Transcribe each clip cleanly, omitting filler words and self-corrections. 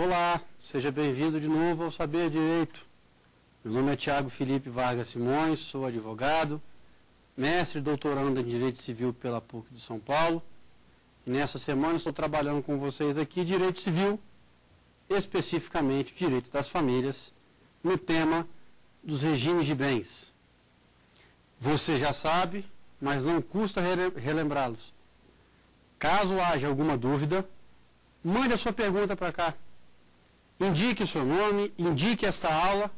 Olá, seja bem-vindo de novo ao Saber Direito. Meu nome é Tiago Felipe Vargas Simões, sou advogado, mestre e doutorando em Direito Civil pela PUC de São Paulo. E nessa semana estou trabalhando com vocês aqui Direito Civil, especificamente Direito das Famílias, no tema dos regimes de bens. Você já sabe, mas não custa relembrá-los. Caso haja alguma dúvida, mande a sua pergunta para cá. Indique o seu nome, indique esta aula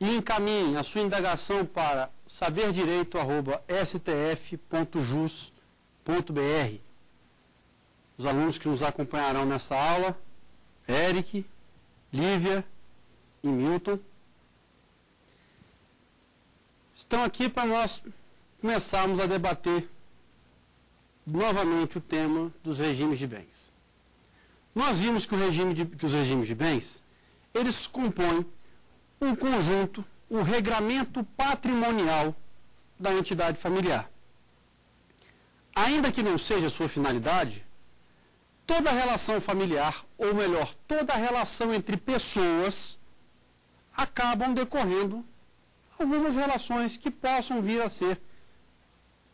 e encaminhe a sua indagação para saberdireito@stf.jus.br. Os alunos que nos acompanharão nessa aula, Eric, Lívia e Milton, estão aqui para nós começarmos a debater novamente o tema dos regimes de bens. Nós vimos que os regimes de bens, eles compõem um conjunto, um regramento patrimonial da entidade familiar. Ainda que não seja sua finalidade, toda relação familiar, ou melhor, toda relação entre pessoas, acabam decorrendo algumas relações que possam vir a ser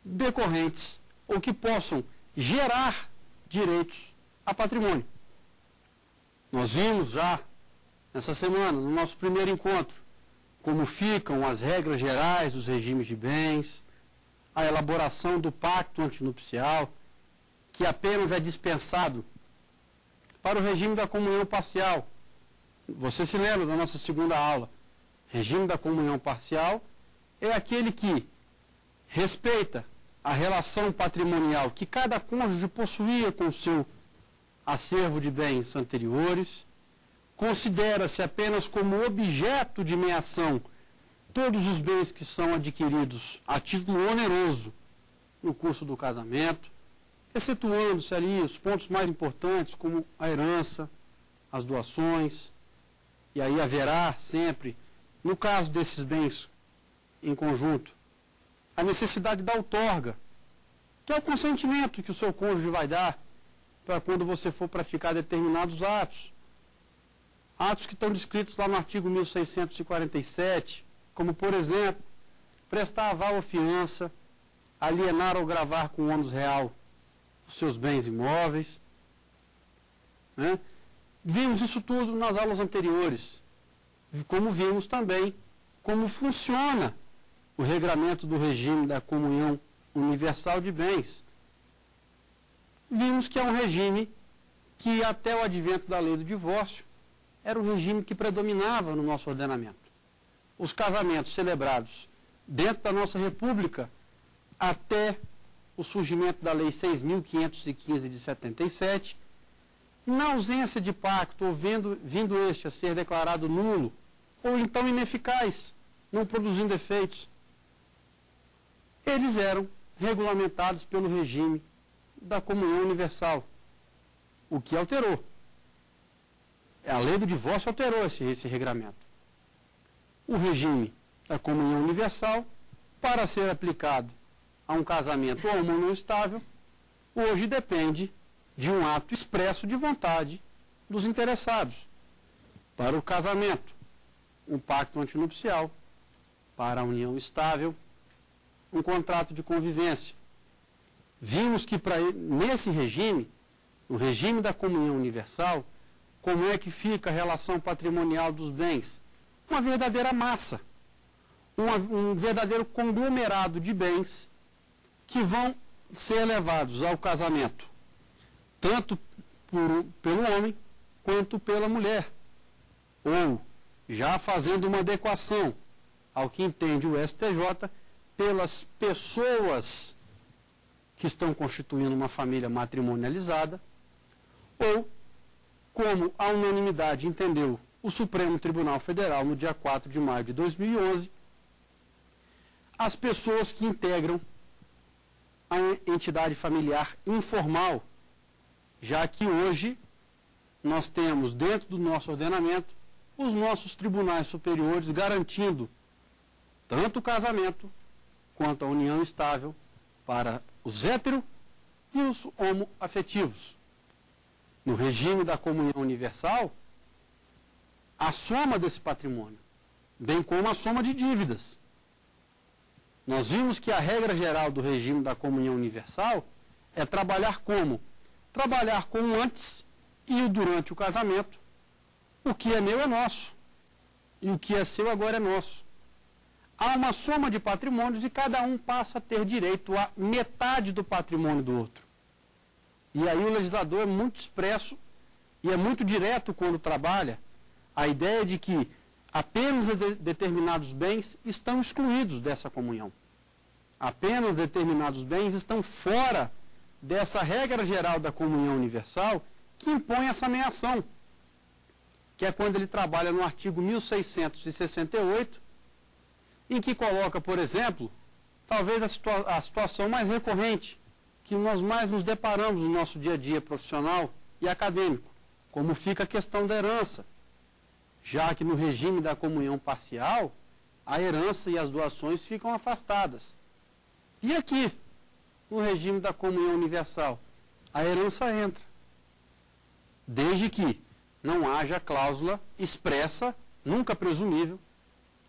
decorrentes ou que possam gerar direitos a patrimônio. Nós vimos já, nessa semana, no nosso primeiro encontro, como ficam as regras gerais dos regimes de bens, a elaboração do pacto antinupcial, que apenas é dispensado para o regime da comunhão parcial. Você se lembra da nossa segunda aula? Regime da comunhão parcial é aquele que respeita a relação patrimonial que cada cônjuge possuía com o seu acervo de bens anteriores, considera-se apenas como objeto de meação todos os bens que são adquiridos a título oneroso no curso do casamento, excetuando-se ali os pontos mais importantes, como a herança, as doações, e aí haverá sempre, no caso desses bens em conjunto, a necessidade da outorga, que é o consentimento que o seu cônjuge vai dar para quando você for praticar determinados atos. Atos que estão descritos lá no artigo 1647, como, por exemplo, prestar aval ou fiança, alienar ou gravar com ônus real os seus bens imóveis. Né? Vimos isso tudo nas aulas anteriores, como vimos também como funciona o regramento do regime da comunhão universal de bens. Vimos que é um regime que, até o advento da lei do divórcio, era o regime que predominava no nosso ordenamento. Os casamentos celebrados dentro da nossa República, até o surgimento da Lei 6.515 de 77, na ausência de pacto, ou vindo este a ser declarado nulo, ou então ineficaz, não produzindo efeitos, eles eram regulamentados pelo regime da comunhão universal, o que alterou. A lei do divórcio alterou esse regramento. O regime da comunhão universal, para ser aplicado a um casamento ou a uma união estável, hoje depende de um ato expresso de vontade dos interessados. Para o casamento, um pacto antinupcial. Para a união estável, um contrato de convivência. Vimos que nesse regime, no regime da comunhão universal, como é que fica a relação patrimonial dos bens? Uma verdadeira massa, um verdadeiro conglomerado de bens que vão ser levados ao casamento, tanto pelo homem quanto pela mulher. Ou, já fazendo uma adequação ao que entende o STJ, pelas pessoas que estão constituindo uma família matrimonializada, ou, como a unanimidade entendeu o Supremo Tribunal Federal no dia 4 de maio de 2011, as pessoas que integram a entidade familiar informal, já que hoje nós temos dentro do nosso ordenamento os nossos tribunais superiores garantindo tanto o casamento quanto a união estável para os hétero e os homoafetivos. No regime da comunhão universal, a soma desse patrimônio, bem como a soma de dívidas. Nós vimos que a regra geral do regime da comunhão universal é trabalhar como? Trabalhar com o antes e o durante o casamento. O que é meu é nosso. E o que é seu agora é nosso. Há uma soma de patrimônios e cada um passa a ter direito a metade do patrimônio do outro. E aí o legislador é muito expresso e é muito direto quando trabalha a ideia de que apenas determinados bens estão excluídos dessa comunhão. Apenas determinados bens estão fora dessa regra geral da comunhão universal que impõe essa meação, que é quando ele trabalha no artigo 1668, em que coloca, por exemplo, talvez a situação mais recorrente, que nós mais nos deparamos no nosso dia a dia profissional e acadêmico, como fica a questão da herança, já que no regime da comunhão parcial, a herança e as doações ficam afastadas. E aqui, no regime da comunhão universal, a herança entra, desde que não haja cláusula expressa, nunca presumível,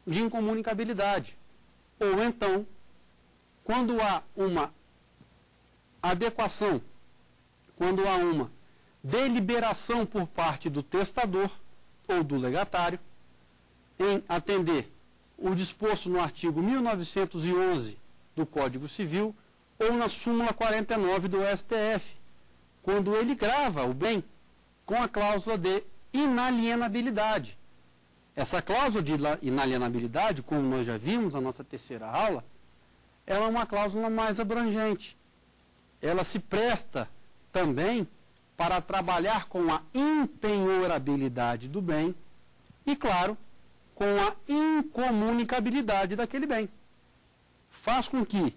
de incomunicabilidade. Ou então, quando há uma adequação, quando há uma deliberação por parte do testador ou do legatário, em atender o disposto no artigo 1911 do Código Civil ou na súmula 49 do STF, quando ele grava o bem com a cláusula de inalienabilidade. Essa cláusula de inalienabilidade, como nós já vimos na nossa terceira aula, ela é uma cláusula mais abrangente. Ela se presta também para trabalhar com a impenhorabilidade do bem e, claro, com a incomunicabilidade daquele bem. Faz com que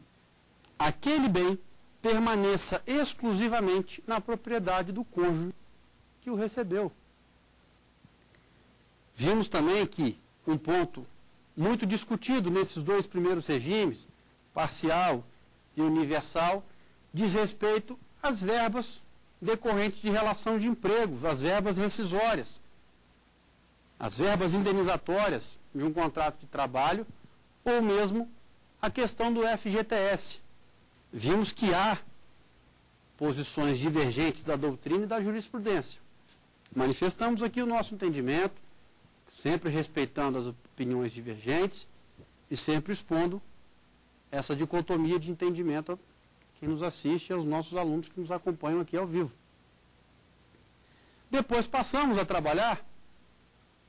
aquele bem permaneça exclusivamente na propriedade do cônjuge que o recebeu. Vimos também que um ponto muito discutido nesses dois primeiros regimes, parcial e universal, diz respeito às verbas decorrentes de relação de emprego, as verbas rescisórias, as verbas indenizatórias de um contrato de trabalho, ou mesmo a questão do FGTS. Vimos que há posições divergentes da doutrina e da jurisprudência. Manifestamos aqui o nosso entendimento, sempre respeitando as opiniões divergentes e sempre expondo essa dicotomia de entendimento a quem nos assiste e aos nossos alunos que nos acompanham aqui ao vivo. Depois passamos a trabalhar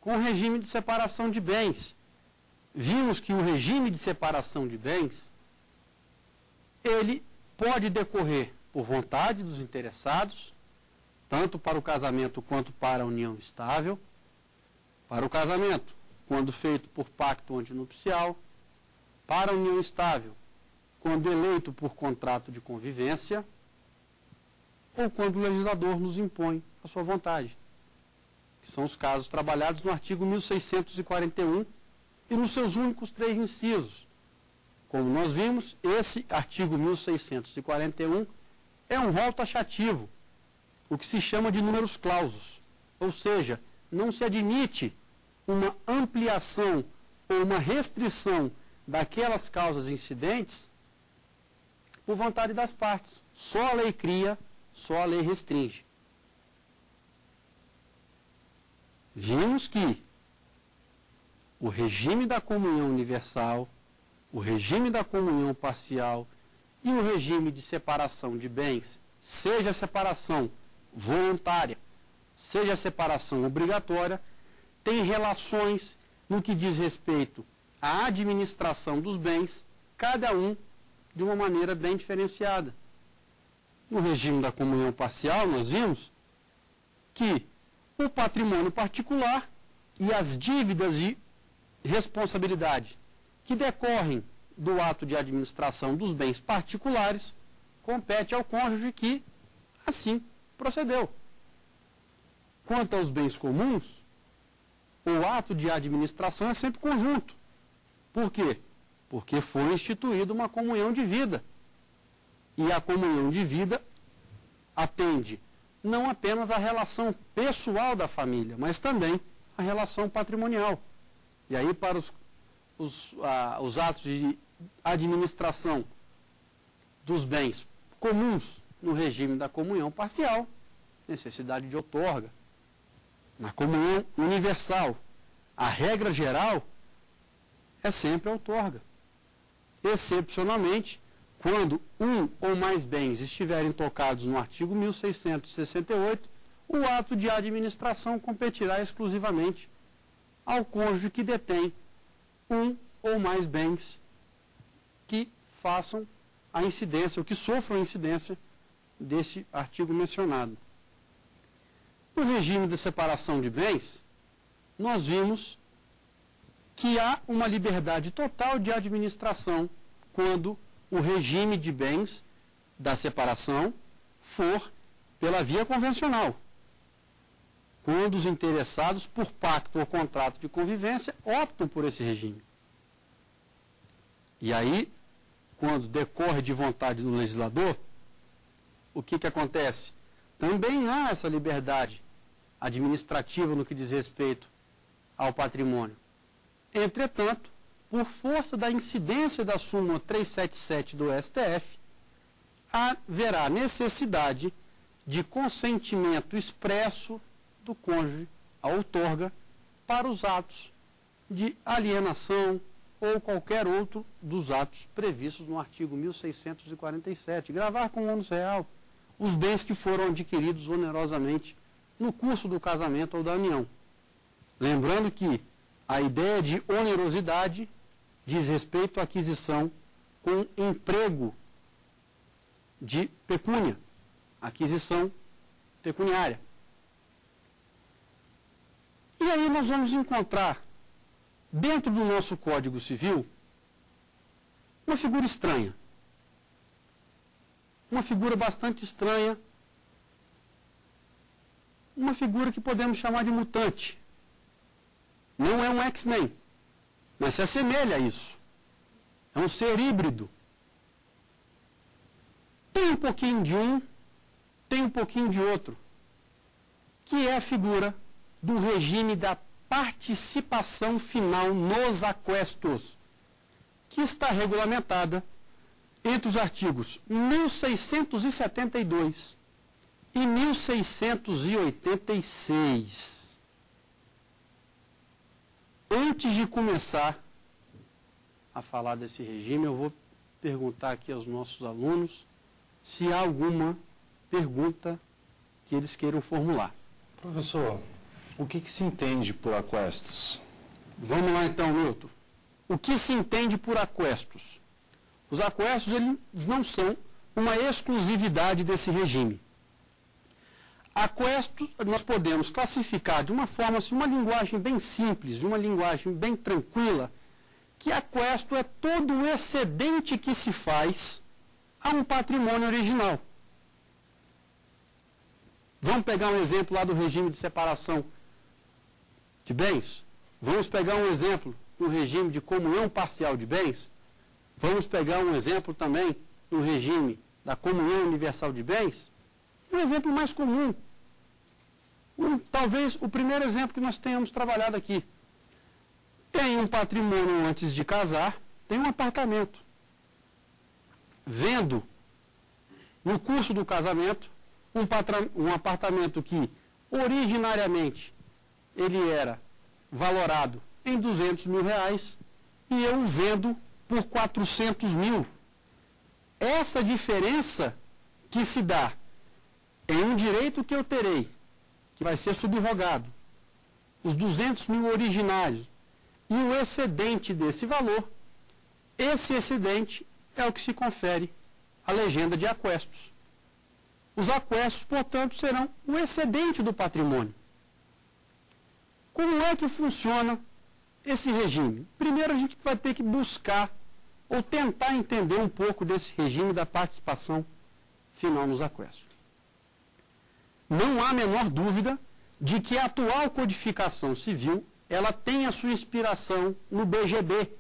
com o regime de separação de bens. Vimos que o regime de separação de bens, ele pode decorrer por vontade dos interessados, tanto para o casamento quanto para a união estável. Para o casamento, quando feito por pacto antinupcial. Para a união estável, quando eleito por contrato de convivência. Ou quando o legislador nos impõe a sua vontade. Que são os casos trabalhados no artigo 1641 e nos seus únicos 3 incisos. Como nós vimos, esse artigo 1641 é um rol taxativo, o que se chama de números clausos. Ou seja, não se admite uma ampliação ou uma restrição daquelas causas incidentes por vontade das partes. Só a lei cria, só a lei restringe. Vimos que o regime da comunhão universal, o regime da comunhão parcial e o regime de separação de bens, seja a separação voluntária, seja a separação obrigatória, tem relações no que diz respeito à administração dos bens, cada um de uma maneira bem diferenciada. No regime da comunhão parcial, nós vimos que o patrimônio particular e as dívidas de responsabilidade que decorrem do ato de administração dos bens particulares compete ao cônjuge que assim procedeu. Quanto aos bens comuns, o ato de administração é sempre conjunto. Por quê? Porque foi instituída uma comunhão de vida. E a comunhão de vida atende não apenas à relação pessoal da família, mas também a relação patrimonial. E aí, para os atos de administração dos bens comuns no regime da comunhão parcial, necessidade de outorga. Na comunhão universal, a regra geral é sempre a outorga. Excepcionalmente, quando um ou mais bens estiverem tocados no artigo 1668, o ato de administração competirá exclusivamente ao cônjuge que detém um ou mais bens que façam a incidência, ou que sofram a incidência desse artigo mencionado. No regime de separação de bens, nós vimos que há uma liberdade total de administração quando o regime de bens da separação for pela via convencional. Quando os interessados, por pacto ou contrato de convivência, optam por esse regime. E aí, quando decorre de vontade do legislador, o que acontece? Também há essa liberdade administrativa no que diz respeito ao patrimônio. Entretanto, por força da incidência da súmula 377 do STF, haverá necessidade de consentimento expresso do cônjuge à outorga para os atos de alienação ou qualquer outro dos atos previstos no artigo 1647. Gravar com ônus real os bens que foram adquiridos onerosamente no curso do casamento ou da união. Lembrando que a ideia de onerosidade diz respeito à aquisição com emprego de pecúnia, aquisição pecuniária. E aí nós vamos encontrar, dentro do nosso Código Civil, uma figura estranha. Uma figura bastante estranha, uma figura que podemos chamar de mutante. Não é um X-Men, mas se assemelha a isso. É um ser híbrido. Tem um pouquinho de um, tem um pouquinho de outro, que é a figura do regime da participação final nos aquestos, que está regulamentada entre os artigos 1672 e 1686. Antes de começar a falar desse regime, eu vou perguntar aqui aos nossos alunos se há alguma pergunta que eles queiram formular. Professor, o que se entende por aquestos? Vamos lá então, Milton. O que se entende por aquestos? Os aquestos eles não são uma exclusividade desse regime. Aquestos nós podemos classificar de uma forma, assim, uma linguagem bem simples, uma linguagem bem tranquila, que aquesto é todo o excedente que se faz a um patrimônio original. Vamos pegar um exemplo lá do regime de separação de bens? Vamos pegar um exemplo no regime de comunhão parcial de bens? Vamos pegar um exemplo também no regime da comunhão universal de bens? Um exemplo mais comum. Talvez o primeiro exemplo que nós tenhamos trabalhado aqui. Tem um patrimônio antes de casar, tem um apartamento. Vendo, no curso do casamento, um apartamento que originariamente ele era valorado em R$200 mil e eu o vendo por 400 mil. Essa diferença que se dá em um direito que eu terei, que vai ser subrogado, os 200 mil originários e o excedente desse valor, esse excedente é o que se confere à legenda de aquestos. Os aquestos, portanto, serão o excedente do patrimônio. Como é que funciona esse regime? Primeiro, a gente vai ter que buscar ou tentar entender um pouco desse regime da participação final nos aquestos. Não há a menor dúvida de que a atual codificação civil ela tem a sua inspiração no BGB,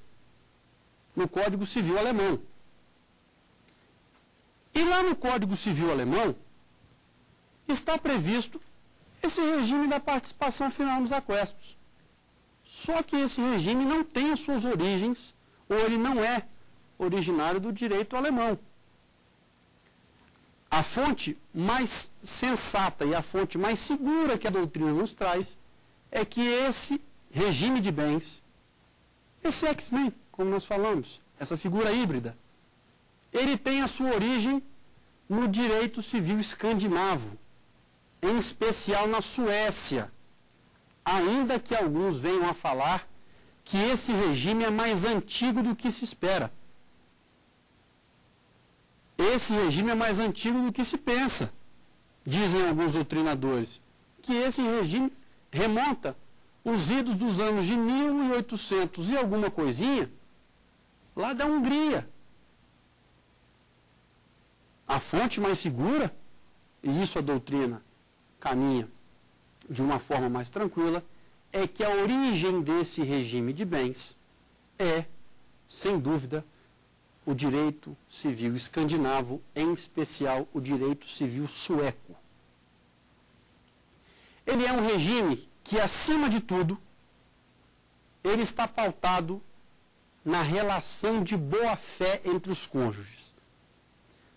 no Código Civil Alemão. E lá no Código Civil Alemão está previsto esse regime da participação final nos aquestos. Só que esse regime não tem as suas origens, ou ele não é originário do direito alemão. A fonte mais sensata e a fonte mais segura que a doutrina nos traz é que esse regime de bens, esse X-Men, como nós falamos, essa figura híbrida, ele tem a sua origem no direito civil escandinavo, em especial na Suécia, ainda que alguns venham a falar que esse regime é mais antigo do que se espera. Esse regime é mais antigo do que se pensa, dizem alguns doutrinadores, que esse regime remonta os idos dos anos de 1800 e alguma coisinha, lá da Hungria. A fonte mais segura, e isso a doutrina caminha de uma forma mais tranquila, é que a origem desse regime de bens é, sem dúvida, o direito civil escandinavo, em especial o direito civil sueco. Ele é um regime que, acima de tudo, ele está pautado na relação de boa-fé entre os cônjuges.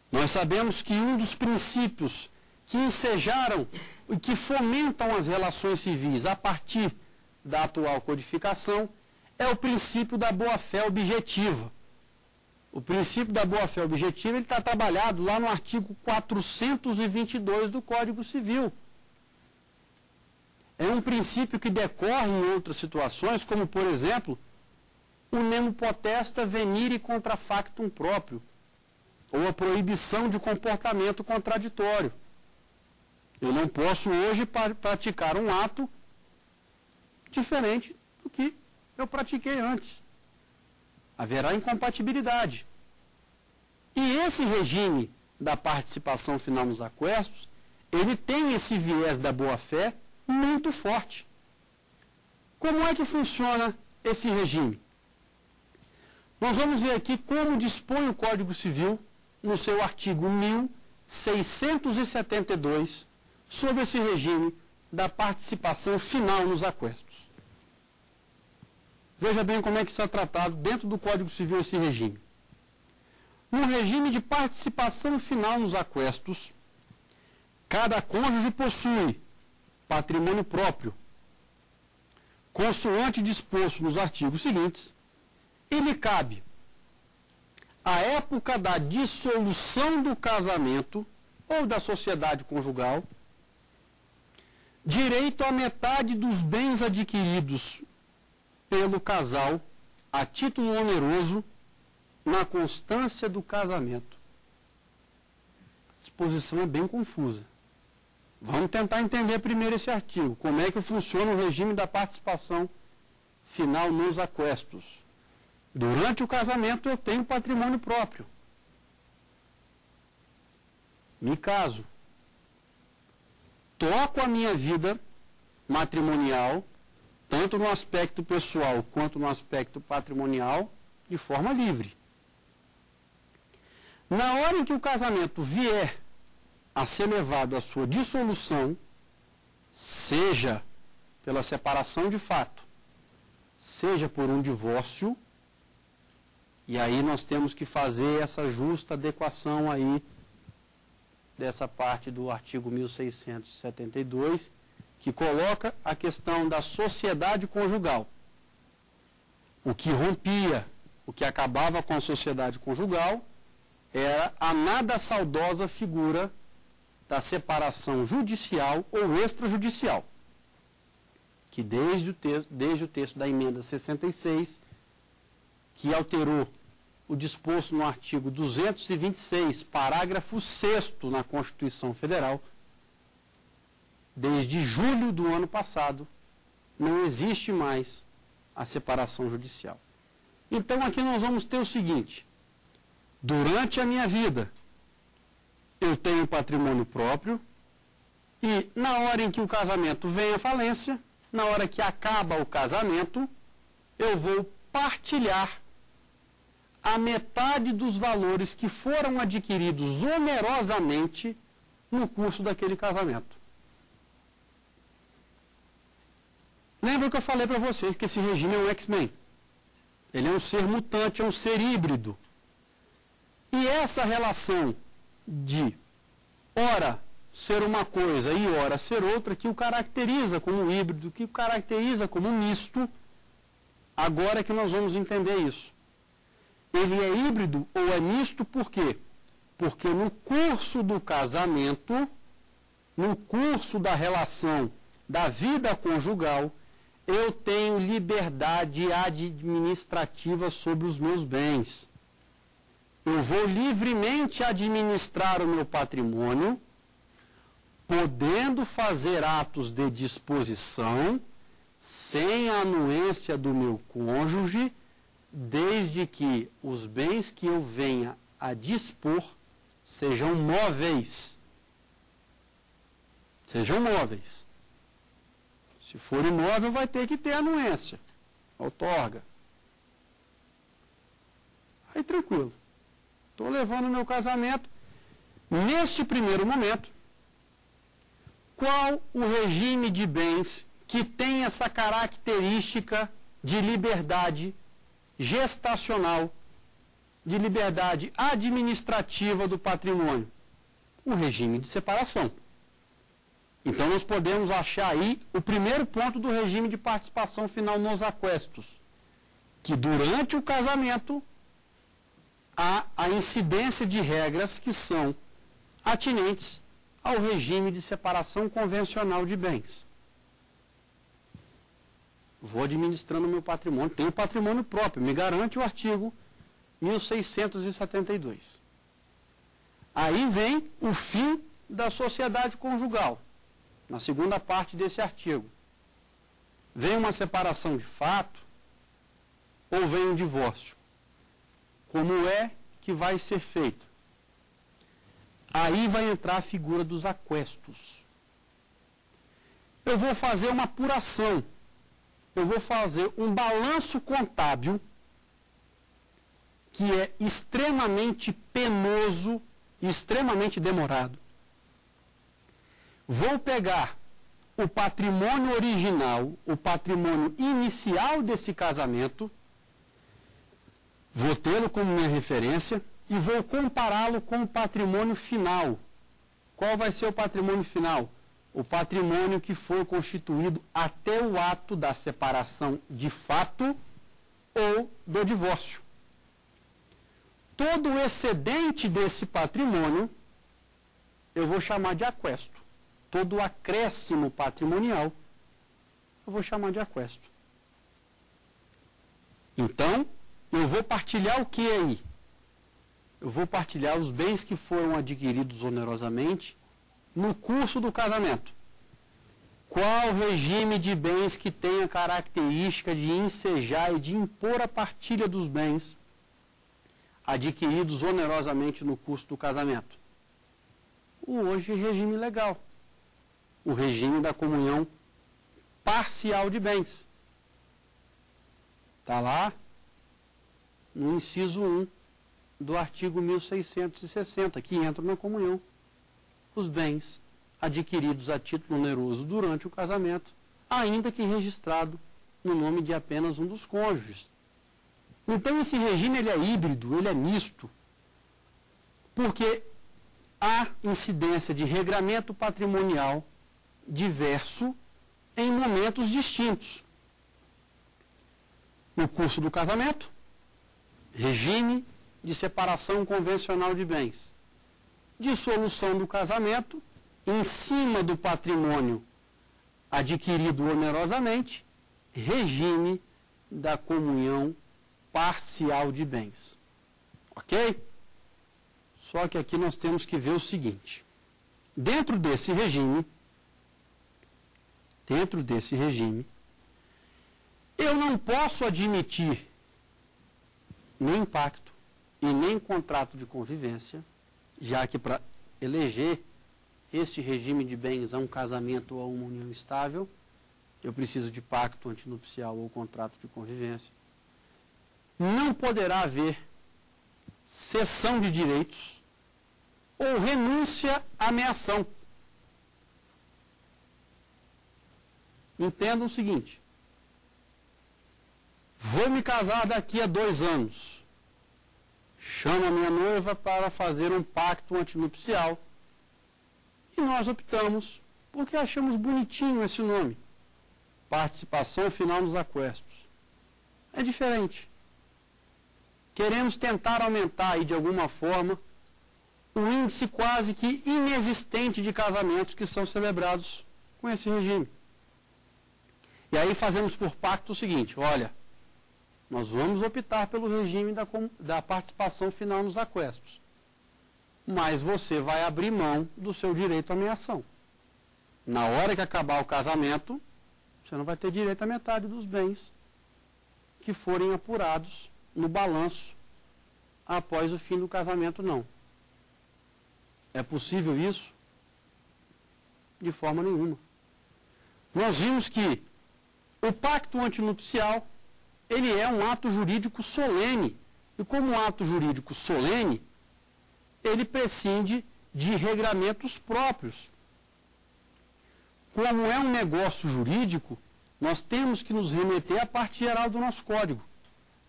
Nós sabemos que um dos princípios que ensejaram e que fomentam as relações civis a partir da atual codificação é o princípio da boa-fé objetiva. O princípio da boa-fé objetiva ele está trabalhado lá no artigo 422 do Código Civil. É um princípio que decorre em outras situações, como, por exemplo, o nemo potesta venire contra factum próprio, ou a proibição de comportamento contraditório. Eu não posso hoje praticar um ato diferente do que eu pratiquei antes. Haverá incompatibilidade. E esse regime da participação final nos aquestos, ele tem esse viés da boa-fé muito forte. Como é que funciona esse regime? Nós vamos ver aqui como dispõe o Código Civil no seu artigo 1672 sobre esse regime da participação final nos aquestos. Veja bem como é que está tratado dentro do Código Civil esse regime. No regime de participação final nos aquestos, cada cônjuge possui patrimônio próprio, consoante disposto nos artigos seguintes, e lhe cabe, à época da dissolução do casamento ou da sociedade conjugal, direito à metade dos bens adquiridos pelo casal a título oneroso na constância do casamento. A disposição é bem confusa. Vamos tentar entender primeiro esse artigo. Como é que funciona o regime da participação final nos aquestos? Durante o casamento eu tenho patrimônio próprio. Me caso. Toco a minha vida matrimonial, tanto no aspecto pessoal quanto no aspecto patrimonial, de forma livre. Na hora em que o casamento vier a ser levado à sua dissolução, seja pela separação de fato, seja por um divórcio, e aí nós temos que fazer essa justa adequação aí dessa parte do artigo 1672, que coloca a questão da sociedade conjugal. O que rompia, o que acabava com a sociedade conjugal, era a nada saudosa figura da separação judicial ou extrajudicial, que desde o texto da emenda 66, que alterou o disposto no artigo 226, parágrafo 6º na Constituição Federal, desde julho do ano passado, não existe mais a separação judicial. Então aqui nós vamos ter o seguinte: durante a minha vida, eu tenho patrimônio próprio, e na hora em que o casamento vem à falência, na hora que acaba o casamento, eu vou partilhar a metade dos valores que foram adquiridos onerosamente no curso daquele casamento. Lembra que eu falei para vocês que esse regime é um X-Men. Ele é um ser mutante, é um ser híbrido. E essa relação de ora ser uma coisa e ora ser outra, que o caracteriza como híbrido, que o caracteriza como misto, agora é que nós vamos entender isso. Ele é híbrido ou é misto por quê? Porque no curso do casamento, no curso da relação da vida conjugal, eu tenho liberdade administrativa sobre os meus bens. Eu vou livremente administrar o meu patrimônio, podendo fazer atos de disposição, sem a anuência do meu cônjuge, desde que os bens que eu venha a dispor sejam móveis. Sejam móveis. Se for imóvel, vai ter que ter anuência, outorga. Aí tranquilo. Estou levando o meu casamento. Neste primeiro momento, qual o regime de bens que tem essa característica de liberdade gestacional, de liberdade administrativa do patrimônio? O regime de separação. Então, nós podemos achar aí o primeiro ponto do regime de participação final nos aquestos, que durante o casamento há a incidência de regras que são atinentes ao regime de separação convencional de bens. Vou administrando meu patrimônio, tenho patrimônio próprio, me garante o artigo 1672. Aí vem o fim da sociedade conjugal, na segunda parte desse artigo. Vem uma separação de fato ou vem um divórcio? Como é que vai ser feito? Aí vai entrar a figura dos aquestos. Eu vou fazer uma apuração, eu vou fazer um balanço contábil que é extremamente penoso e extremamente demorado. Vou pegar o patrimônio original, o patrimônio inicial desse casamento, vou tê-lo como minha referência e vou compará-lo com o patrimônio final. Qual vai ser o patrimônio final? O patrimônio que foi constituído até o ato da separação de fato ou do divórcio. Todo o excedente desse patrimônio eu vou chamar de aquesto. Todo o acréscimo patrimonial eu vou chamar de aquesto. Então, eu vou partilhar o que aí? Eu vou partilhar os bens que foram adquiridos onerosamente no curso do casamento. Qual regime de bens que tem a característica de ensejar e de impor a partilha dos bens adquiridos onerosamente no curso do casamento? O hoje regime legal. O regime da comunhão parcial de bens. Está lá no inciso 1 do artigo 1660, que entra na comunhão os bens adquiridos a título oneroso durante o casamento, ainda que registrado no nome de apenas um dos cônjuges. Então, esse regime ele é híbrido, ele é misto, porque há incidência de regramento patrimonial diverso em momentos distintos. No curso do casamento, regime de separação convencional de bens. Dissolução do casamento, em cima do patrimônio adquirido onerosamente, regime da comunhão parcial de bens. Ok? Só que aqui nós temos que ver o seguinte. Dentro desse regime, eu não posso admitir nem pacto e nem contrato de convivência, já que para eleger este regime de bens a um casamento ou a uma união estável, eu preciso de pacto antinupcial ou contrato de convivência. Não poderá haver cessão de direitos ou renúncia à meação. Entendam o seguinte, vou me casar daqui a 2 anos. Chamo a minha noiva para fazer um pacto antinupcial. E nós optamos, porque achamos bonitinho esse nome, participação final nos aquestos. É diferente. Queremos tentar aumentar aí, de alguma forma, o índice quase que inexistente de casamentos que são celebrados com esse regime. E aí fazemos por pacto o seguinte: olha, nós vamos optar pelo regime da participação final nos aquestos, mas você vai abrir mão do seu direito à meação. Na hora que acabar o casamento, você não vai ter direito à metade dos bens que forem apurados no balanço após o fim do casamento, não. É possível isso? De forma nenhuma. Nós vimos que o pacto antinupcial, ele é um ato jurídico solene. E como um ato jurídico solene, ele prescinde de regramentos próprios. Como é um negócio jurídico, nós temos que nos remeter à parte geral do nosso código.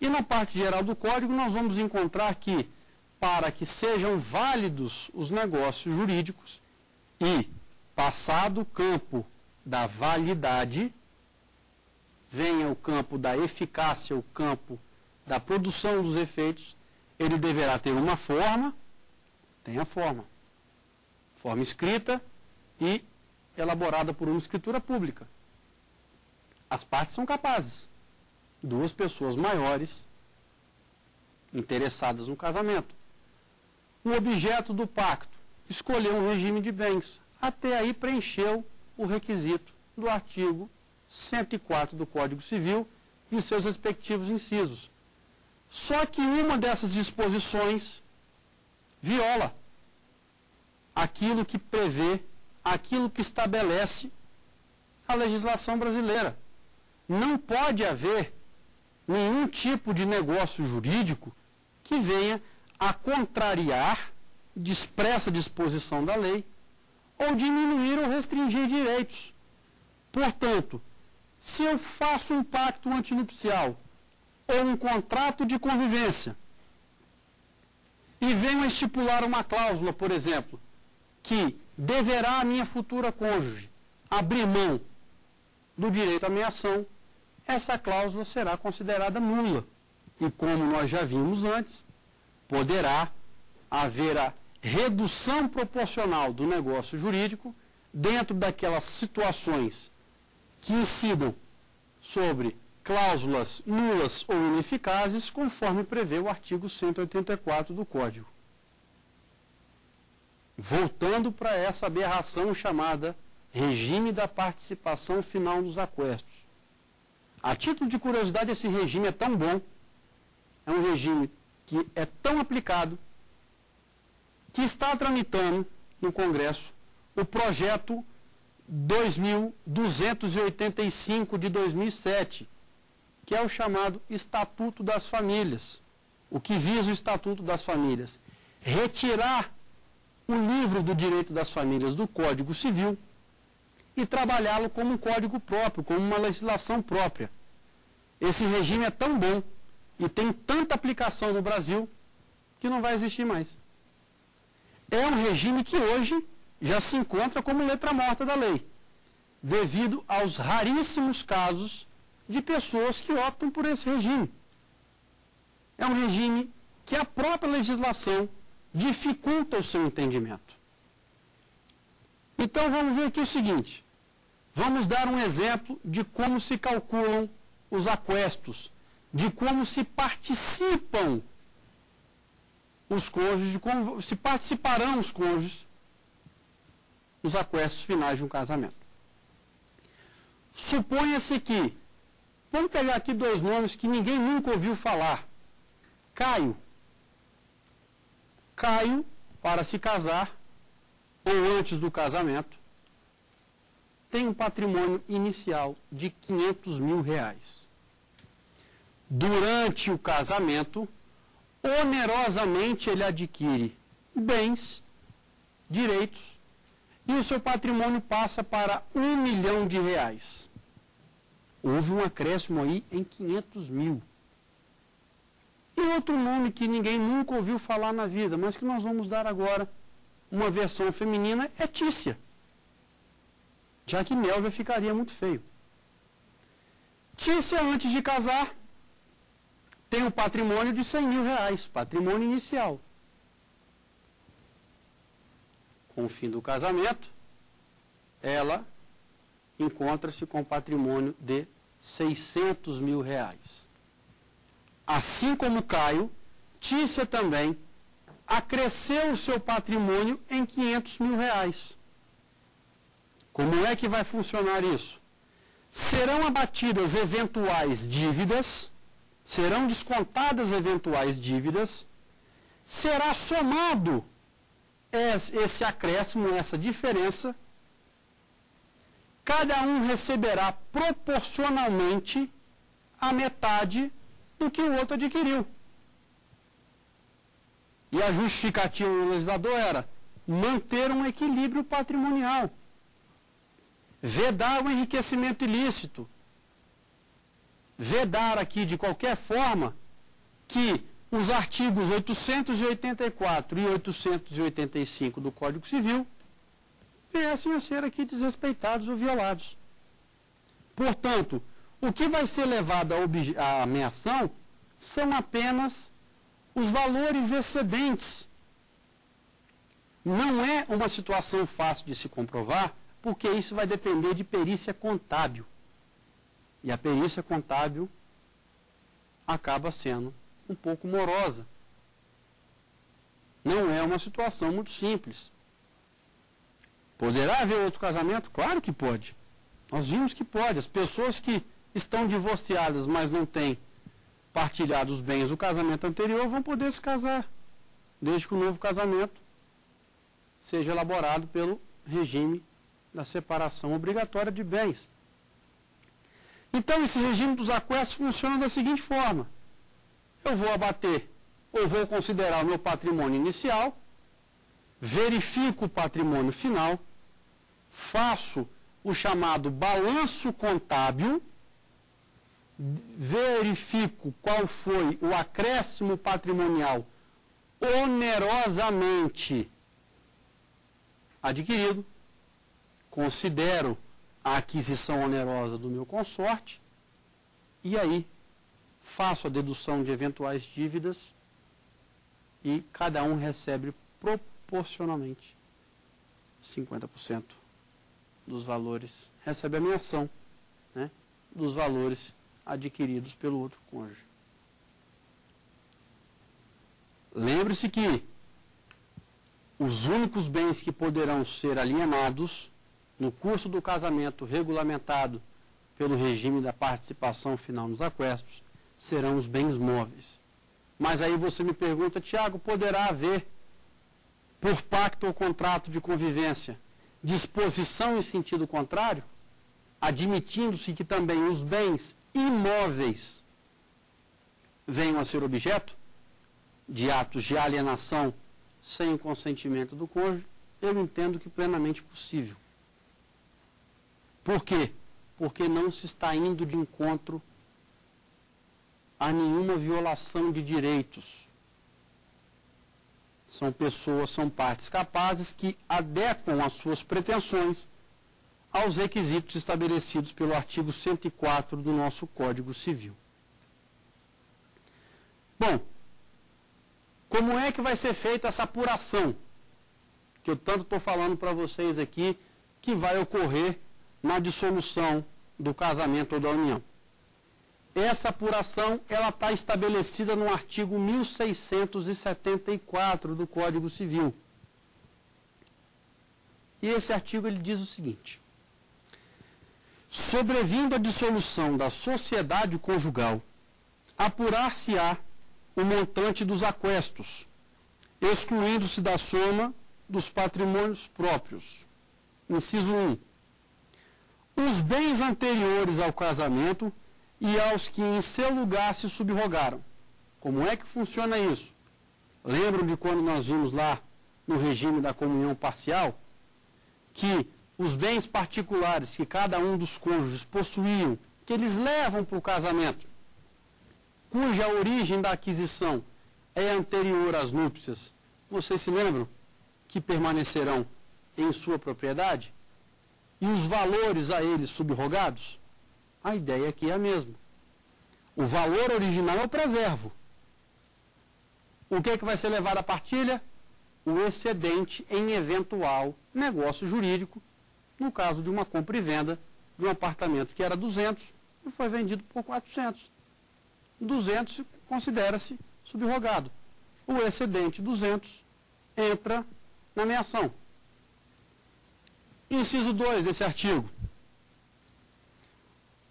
E na parte geral do código nós vamos encontrar que, para que sejam válidos os negócios jurídicos e, passado o campo da validade, venha o campo da eficácia, o campo da produção dos efeitos, ele deverá ter uma forma, tem a forma escrita e elaborada por uma escritura pública. As partes são capazes, 2 pessoas maiores interessadas no casamento. O objeto do pacto, escolheu um regime de bens, até aí preencheu o requisito do artigo 104 do Código Civil e seus respectivos incisos. Só que uma dessas disposições viola aquilo que prevê, aquilo que estabelece a legislação brasileira. Não pode haver nenhum tipo de negócio jurídico que venha a contrariar de expressa disposição da lei ou diminuir ou restringir direitos. Portanto, se eu faço um pacto antinupcial ou um contrato de convivência e venho a estipular uma cláusula, por exemplo, que deverá a minha futura cônjuge abrir mão do direito à meação, essa cláusula será considerada nula. E como nós já vimos antes, poderá haver a redução proporcional do negócio jurídico dentro daquelas situações que incidam sobre cláusulas nulas ou ineficazes, conforme prevê o artigo 184 do Código. Voltando para essa aberração chamada regime da participação final nos aquestos. A título de curiosidade, esse regime é tão bom, é um regime que é tão aplicado, que está tramitando no Congresso o projeto 2285 de 2007, que é o chamado Estatuto das Famílias. O que visa o Estatuto das Famílias? Retirar o livro do direito das famílias do Código Civil e trabalhá-lo como um código próprio, como uma legislação própria. Esse regime é tão bom e tem tanta aplicação no Brasil que não vai existir mais. É um regime que hoje já se encontra como letra morta da lei, devido aos raríssimos casos de pessoas que optam por esse regime. É um regime que a própria legislação dificulta o seu entendimento. Então vamos ver aqui o seguinte, vamos dar um exemplo de como se calculam os aquestos, de como se participam os cônjuges, de como se participarão os cônjuges nos aquestos finais de um casamento. Suponha-se que, vamos pegar aqui 2 nomes que ninguém nunca ouviu falar. Caio. Caio, para se casar, ou antes do casamento, tem um patrimônio inicial de R$500 mil. Durante o casamento, onerosamente ele adquire bens, direitos, e o seu patrimônio passa para R$1 milhão. Houve um acréscimo aí em R$500 mil. E outro nome que ninguém nunca ouviu falar na vida, mas que nós vamos dar agora uma versão feminina, é Tícia. Já que Nélvia ficaria muito feio. Tícia, antes de casar, tem um patrimônio de R$100.000, patrimônio inicial. Com o fim do casamento, ela encontra-se com patrimônio de R$600.000. Assim como Caio, Tícia também acresceu o seu patrimônio em R$500.000. Como é que vai funcionar isso? Serão abatidas eventuais dívidas, serão descontadas eventuais dívidas, será somado esse acréscimo, essa diferença, cada um receberá proporcionalmente a metade do que o outro adquiriu. E a justificativa do legislador era manter um equilíbrio patrimonial, vedar o enriquecimento ilícito, vedar aqui de qualquer forma que os artigos 884 e 885 do Código Civil viessem a ser aqui desrespeitados ou violados. Portanto, o que vai ser levado à ameação são apenas os valores excedentes. Não é uma situação fácil de se comprovar, porque isso vai depender de perícia contábil. E a perícia contábil acaba sendo um pouco morosa. Não é uma situação muito simples. Poderá haver outro casamento? Claro que pode. Nós vimos que pode. As pessoas que estão divorciadas, mas não têm partilhado os bens do casamento anterior, vão poder se casar, desde que o novo casamento seja elaborado pelo regime da separação obrigatória de bens. Então, esse regime dos aquestos funciona da seguinte forma: eu vou abater, ou vou considerar o meu patrimônio inicial, verifico o patrimônio final, faço o chamado balanço contábil, verifico qual foi o acréscimo patrimonial onerosamente adquirido, considero a aquisição onerosa do meu consorte e aí faço a dedução de eventuais dívidas e cada um recebe proporcionalmente 50% dos valores, recebe a menção, né, dos valores adquiridos pelo outro cônjuge. Lembre-se que os únicos bens que poderão ser alienados no curso do casamento regulamentado pelo regime da participação final nos aquestos serão os bens móveis. Mas aí você me pergunta, Tiago, poderá haver, por pacto ou contrato de convivência, disposição em sentido contrário, admitindo-se que também os bens imóveis venham a ser objeto de atos de alienação sem o consentimento do cônjuge? Eu entendo que plenamente possível. Por quê? Porque não se está indo de encontro a nenhuma violação de direitos. São pessoas, são partes capazes que adequam as suas pretensões aos requisitos estabelecidos pelo artigo 104 do nosso Código Civil. Bom, como é que vai ser feita essa apuração? Que eu tanto estou falando para vocês aqui, que vai ocorrer na dissolução do casamento ou da união. Essa apuração, ela está estabelecida no artigo 1674 do Código Civil. E esse artigo ele diz o seguinte: sobrevindo a dissolução da sociedade conjugal, apurar-se-á o montante dos aquestos, excluindo-se da soma dos patrimônios próprios. Inciso 1. Os bens anteriores ao casamento e aos que em seu lugar se subrogaram. Como é que funciona isso? Lembram de quando nós vimos lá no regime da comunhão parcial, que os bens particulares que cada um dos cônjuges possuíam, que eles levam para o casamento, cuja origem da aquisição é anterior às núpcias, vocês se lembram que permanecerão em sua propriedade? E os valores a eles subrogados? A ideia aqui é a mesma. O valor original eu preservo. O que é que vai ser levado à partilha? O excedente em eventual negócio jurídico, no caso de uma compra e venda de um apartamento que era 200 e foi vendido por 400. 200 considera-se subrogado. O excedente 200 entra na minha ação. Inciso 2 desse artigo.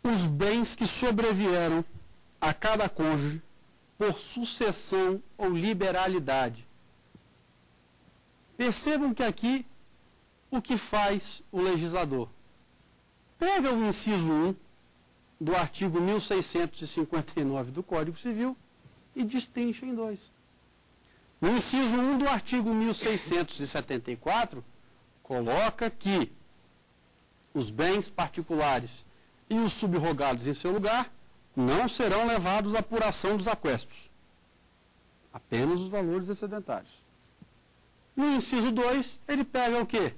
Os bens que sobrevieram a cada cônjuge por sucessão ou liberalidade. Percebam que aqui o que faz o legislador? Pega o inciso 1 do artigo 1659 do Código Civil e destrincha em dois. No inciso 1 do artigo 1674, coloca que os bens particulares e os subrogados em seu lugar não serão levados à apuração dos aquestos. Apenas os valores excedentários. No inciso 2, ele pega o quê?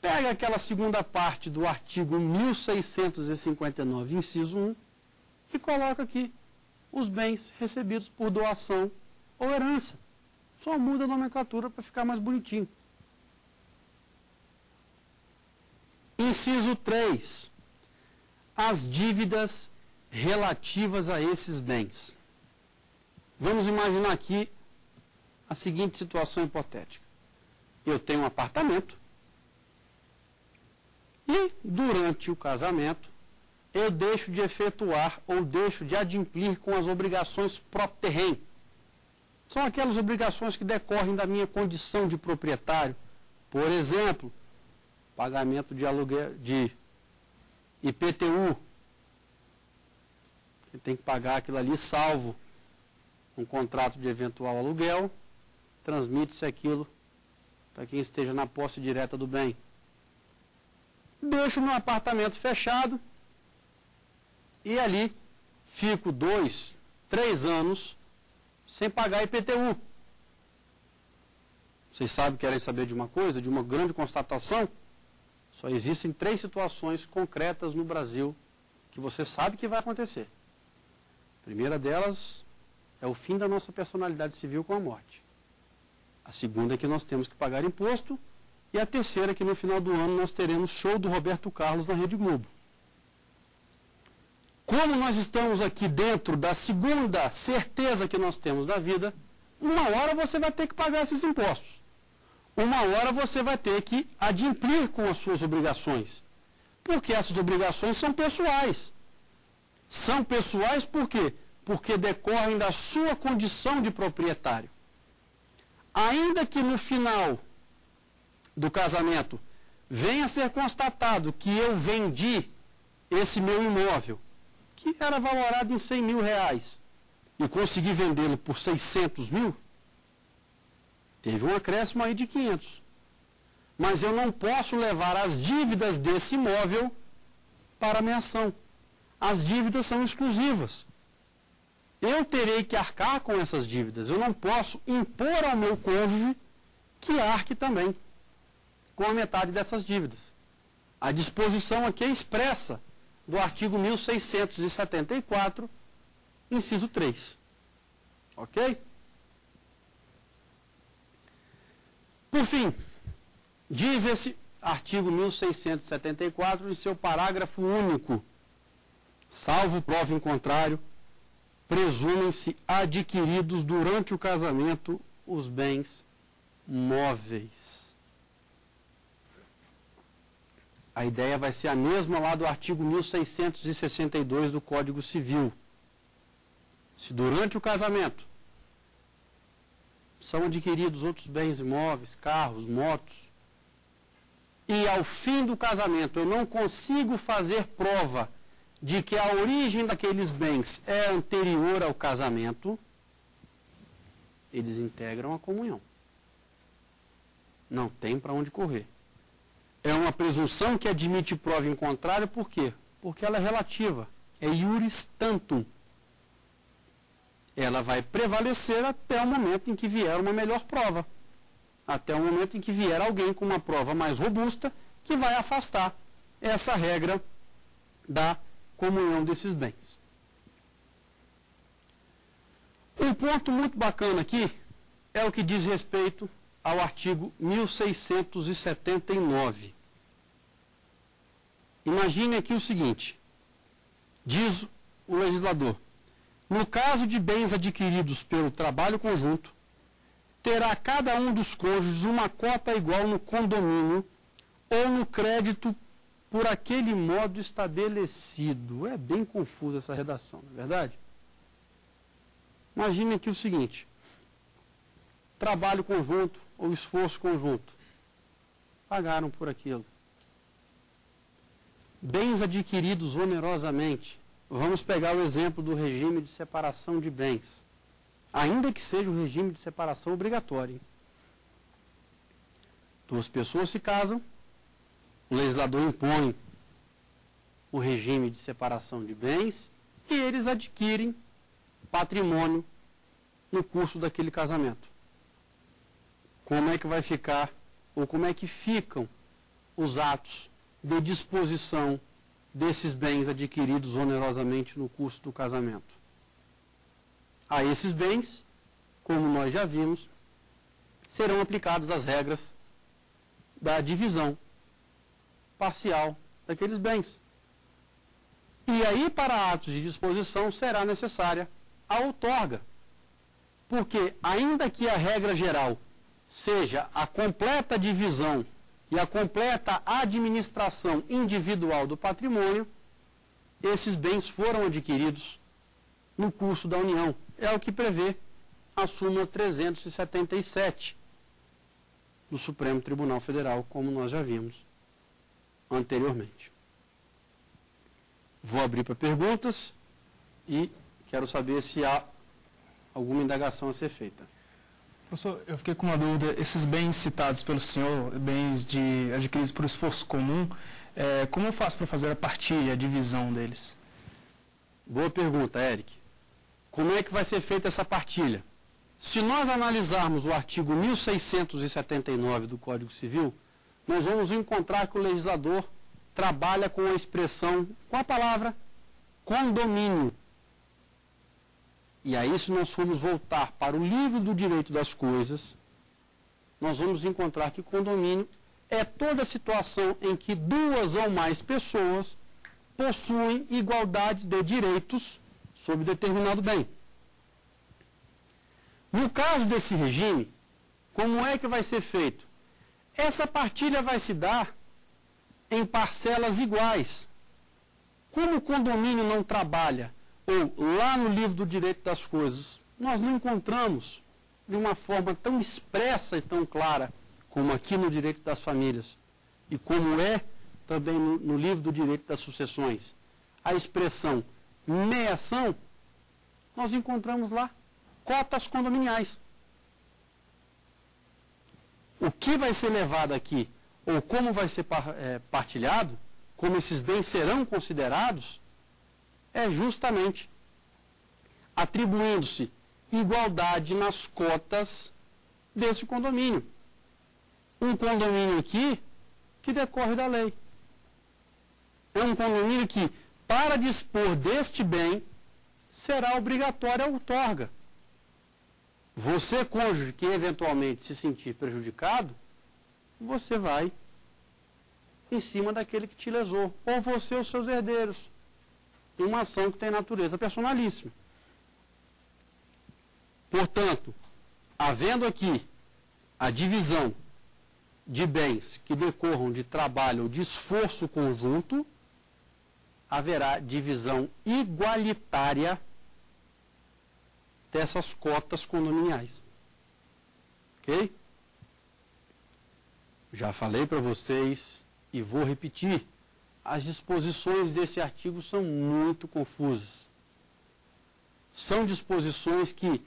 Pega aquela segunda parte do artigo 1659, inciso 1, e coloca aqui os bens recebidos por doação ou herança. Só muda a nomenclatura para ficar mais bonitinho. Inciso 3. As dívidas relativas a esses bens. Vamos imaginar aqui a seguinte situação hipotética. Eu tenho um apartamento e, durante o casamento, eu deixo de efetuar ou deixo de adimplir com as obrigações próprio terreno. São aquelas obrigações que decorrem da minha condição de proprietário. Por exemplo, pagamento de aluguel, de IPTU, que tem que pagar aquilo ali, salvo um contrato de eventual aluguel, transmite-se aquilo para quem esteja na posse direta do bem. Deixo meu apartamento fechado e ali fico 2, 3 anos sem pagar IPTU. Vocês sabem, querem saber de uma coisa, de uma grande constatação? Só existem 3 situações concretas no Brasil que você sabe que vai acontecer. A primeira delas é o fim da nossa personalidade civil com a morte. A segunda é que nós temos que pagar imposto. E a terceira é que no final do ano nós teremos show do Roberto Carlos na Rede Globo. Como nós estamos aqui dentro da segunda certeza que nós temos da vida, uma hora você vai ter que pagar esses impostos. Uma hora você vai ter que adimplir com as suas obrigações. Porque essas obrigações são pessoais. São pessoais por quê? Porque decorrem da sua condição de proprietário. Ainda que no final do casamento venha a ser constatado que eu vendi esse meu imóvel, que era valorado em 100 mil reais, e consegui vendê-lo por 600 mil, teve um acréscimo aí de 500. Mas eu não posso levar as dívidas desse imóvel para a minha ação. As dívidas são exclusivas. Eu terei que arcar com essas dívidas. Eu não posso impor ao meu cônjuge que arque também com a metade dessas dívidas. A disposição aqui é expressa do artigo 1674, inciso 3. Ok? Por fim, diz esse artigo 1674 em seu parágrafo único: salvo prova em contrário, presumem-se adquiridos durante o casamento os bens móveis. A ideia vai ser a mesma lá do artigo 1662 do Código Civil. Se durante o casamento são adquiridos outros bens imóveis, carros, motos, e ao fim do casamento eu não consigo fazer prova de que a origem daqueles bens é anterior ao casamento, eles integram a comunhão. Não tem para onde correr. É uma presunção que admite prova em contrário, por quê? Porque ela é relativa, é iuris tantum. ela vai prevalecer até o momento em que vier uma melhor prova. Até o momento em que vier alguém com uma prova mais robusta que vai afastar essa regra da comunhão desses bens. Um ponto muito bacana aqui é o que diz respeito ao artigo 1679. Imagine aqui o seguinte, diz o legislador: no caso de bens adquiridos pelo trabalho conjunto, terá cada um dos cônjuges uma cota igual no condomínio ou no crédito por aquele modo estabelecido. É bem confusa essa redação, não é verdade? Imagine aqui o seguinte, trabalho conjunto ou esforço conjunto, pagaram por aquilo. Bens adquiridos onerosamente, vamos pegar o exemplo do regime de separação de bens, ainda que seja o regime de separação obrigatório. Hein? Duas pessoas se casam, o legislador impõe o regime de separação de bens e eles adquirem patrimônio no curso daquele casamento. Como é que vai ficar, ou como é que ficam os atos de disposição desses bens adquiridos onerosamente no curso do casamento? A esses bens, como nós já vimos, serão aplicadas as regras da divisão parcial daqueles bens. E aí, para atos de disposição, será necessária a outorga. Porque, ainda que a regra geral seja a completa divisão e a completa administração individual do patrimônio, esses bens foram adquiridos no curso da União. É o que prevê a súmula 377 do Supremo Tribunal Federal, como nós já vimos anteriormente. Vou abrir para perguntas e quero saber se há alguma indagação a ser feita. Professor, eu fiquei com uma dúvida. Esses bens citados pelo senhor, bens adquiridos por esforço comum, como eu faço para fazer a partilha, a divisão deles? Boa pergunta, Eric. Como é que vai ser feita essa partilha? Se nós analisarmos o artigo 1679 do Código Civil, nós vamos encontrar que o legislador trabalha com a expressão, com a palavra condomínio. E aí, se nós formos voltar para o livro do direito das coisas, nós vamos encontrar que condomínio é toda situação em que duas ou mais pessoas possuem igualdade de direitos sobre determinado bem. No caso desse regime, como é que vai ser feito? Essa partilha vai se dar em parcelas iguais. Como o condomínio não trabalha, ou lá no livro do direito das coisas, nós não encontramos de uma forma tão expressa e tão clara como aqui no direito das famílias, e como é também no livro do direito das sucessões, a expressão meiação, nós encontramos lá cotas condominiais. O que vai ser levado aqui, ou como vai ser partilhado, como esses bens serão considerados, é justamente atribuindo-se igualdade nas cotas desse condomínio. Um condomínio aqui que decorre da lei. É um condomínio que, para dispor deste bem, será obrigatória a outorga. Você, cônjuge, que eventualmente se sentir prejudicado, você vai em cima daquele que te lesou. Ou você ou seus herdeiros. Em uma ação que tem natureza personalíssima. Portanto, havendo aqui a divisão de bens que decorram de trabalho ou de esforço conjunto, haverá divisão igualitária dessas cotas condominiais. Ok? Já falei para vocês e vou repetir. As disposições desse artigo são muito confusas. São disposições que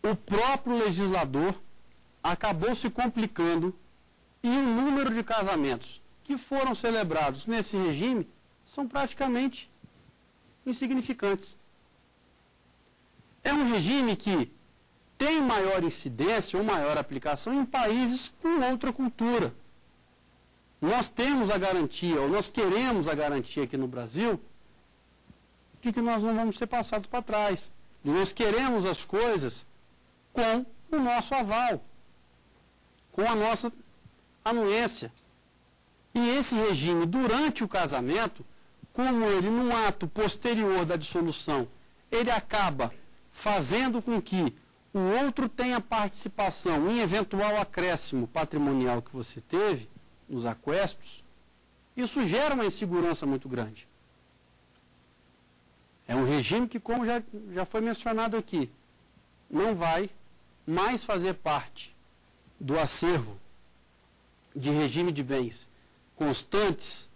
o próprio legislador acabou se complicando e o número de casamentos que foram celebrados nesse regime são praticamente insignificantes. é um regime que tem maior incidência ou maior aplicação em países com outra cultura. Nós temos a garantia, ou nós queremos a garantia aqui no Brasil, de que nós não vamos ser passados para trás. E nós queremos as coisas com o nosso aval, com a nossa anuência. E esse regime, durante o casamento, como ele, num ato posterior da dissolução, ele acaba fazendo com que o outro tenha participação em eventual acréscimo patrimonial que você teve nos aquestos, isso gera uma insegurança muito grande. É um regime que, como já foi mencionado aqui, não vai mais fazer parte do acervo de regime de bens constantes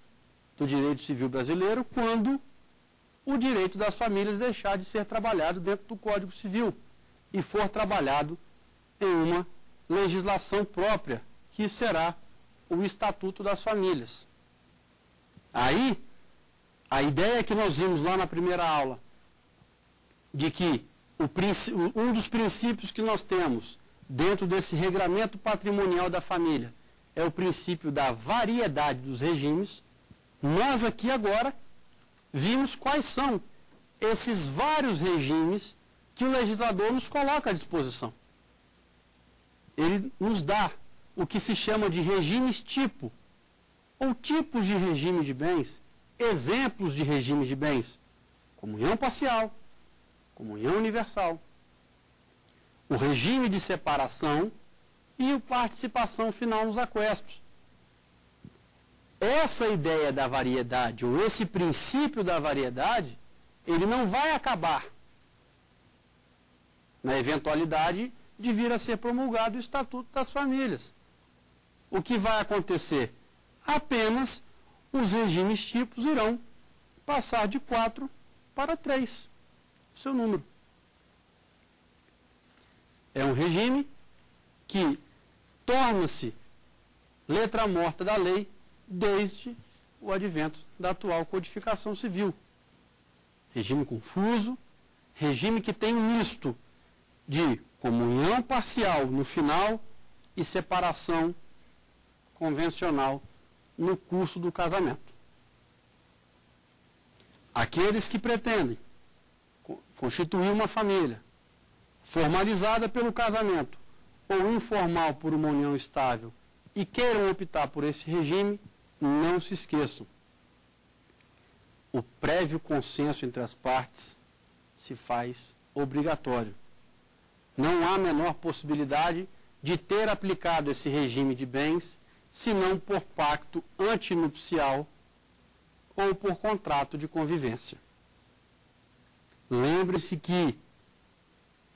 do direito civil brasileiro quando o direito das famílias deixar de ser trabalhado dentro do Código Civil e for trabalhado em uma legislação própria, que será o Estatuto das Famílias. Aí, a ideia que nós vimos lá na primeira aula, de que um dos princípios que nós temos dentro desse regramento patrimonial da família é o princípio da variedade dos regimes, nós aqui agora vimos quais são esses vários regimes que o legislador nos coloca à disposição. Ele nos dá o que se chama de regimes tipo, ou tipos de regime de bens, exemplos de regimes de bens, comunhão parcial, comunhão universal, o regime de separação e a participação final nos aquestos. Essa ideia da variedade, ou esse princípio da variedade, ele não vai acabar na eventualidade de vir a ser promulgado o Estatuto das Famílias. O que vai acontecer? Apenas os regimes tipos irão passar de 4 para 3, o seu número. É um regime que torna-se letra morta da lei desde o advento da atual codificação civil. Regime confuso, regime que tem um misto de comunhão parcial no final e separação convencional no curso do casamento. Aqueles que pretendem constituir uma família formalizada pelo casamento ou informal por uma união estável e queiram optar por esse regime, não se esqueçam. O prévio consenso entre as partes se faz obrigatório. Não há a menor possibilidade de ter aplicado esse regime de bens, senão por pacto antinupcial ou por contrato de convivência. Lembre-se que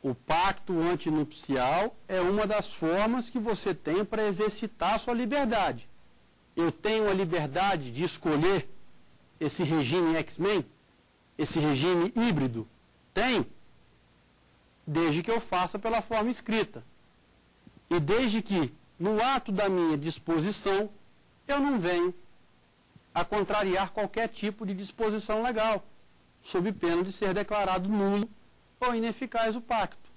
o pacto antinupcial é uma das formas que você tem para exercitar a sua liberdade. Eu tenho a liberdade de escolher esse regime X-Men, esse regime híbrido? Tenho. Desde que eu faça pela forma escrita. E desde que, no ato da minha disposição, eu não venho a contrariar qualquer tipo de disposição legal, sob pena de ser declarado nulo ou ineficaz o pacto.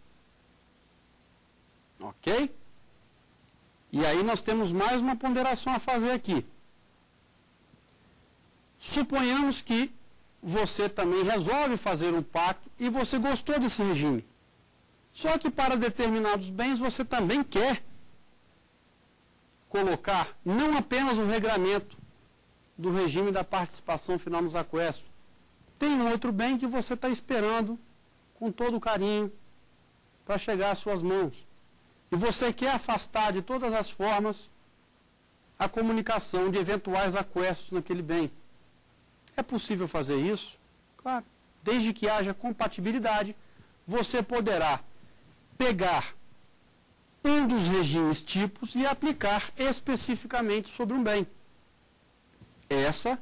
Ok? E aí nós temos mais uma ponderação a fazer aqui. Suponhamos que você também resolve fazer um pacto e você gostou desse regime. Só que para determinados bens você também quer colocar não apenas o regramento do regime da participação final nos aquestos. Tem um outro bem que você está esperando com todo carinho para chegar às suas mãos. E você quer afastar de todas as formas a comunicação de eventuais aquestos naquele bem. É possível fazer isso? Claro. Desde que haja compatibilidade, você poderá pegar um dos regimes tipos e aplicar especificamente sobre um bem. Essa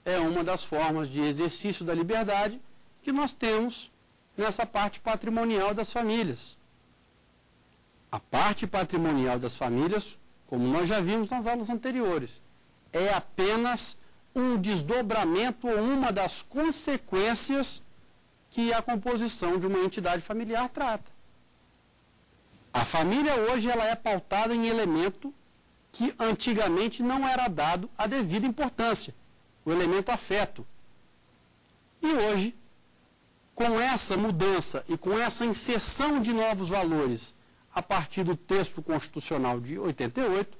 é uma das formas de exercício da liberdade que nós temos nessa parte patrimonial das famílias. A parte patrimonial das famílias, como nós já vimos nas aulas anteriores, é apenas um desdobramento ou uma das consequências que a composição de uma entidade familiar trata. A família hoje ela é pautada em elemento que antigamente não era dado a devida importância, o elemento afeto. E hoje, com essa mudança e com essa inserção de novos valores a partir do texto constitucional de 88,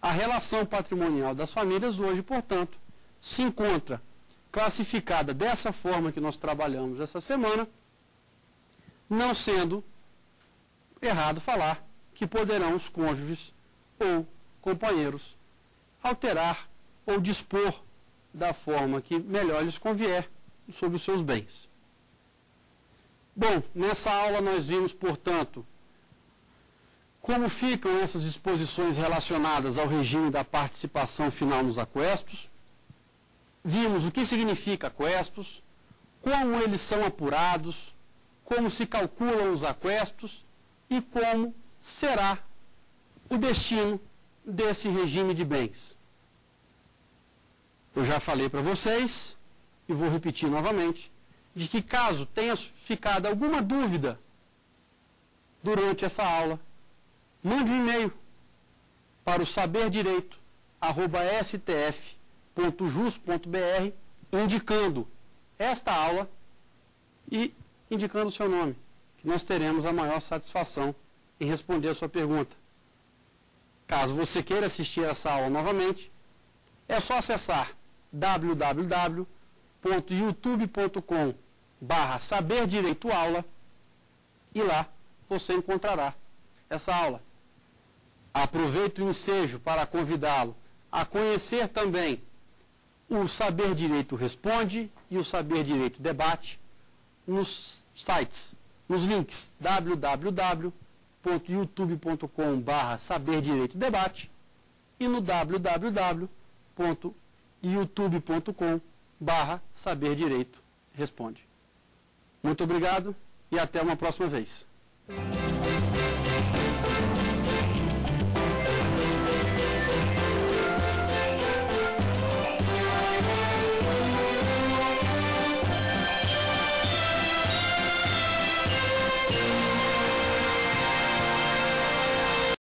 a relação patrimonial das famílias hoje, portanto, se encontra classificada dessa forma que nós trabalhamos essa semana, não sendo errado falar que poderão os cônjuges ou companheiros alterar ou dispor da forma que melhor lhes convier sobre os seus bens. Bom, nessa aula nós vimos, portanto, como ficam essas disposições relacionadas ao regime da participação final nos aquestos. Vimos o que significa aquestos, como eles são apurados, como se calculam os aquestos e como será o destino desse regime de bens. Eu já falei para vocês, e vou repetir novamente, de que caso tenha ficado alguma dúvida durante essa aula, mande um e-mail para o saberdireito@stf.jus.br indicando esta aula e indicando o seu nome, que nós teremos a maior satisfação em responder a sua pergunta. Caso você queira assistir essa aula novamente, é só acessar www.youtube.com/saberdireitoaula e lá você encontrará essa aula. Aproveito o ensejo para convidá-lo a conhecer também o Saber Direito Responde e o Saber Direito Debate nos sites, nos links www.youtube.com/saberdireitodebate e no www.youtube.com/saberdireito responde. Muito obrigado e até uma próxima vez.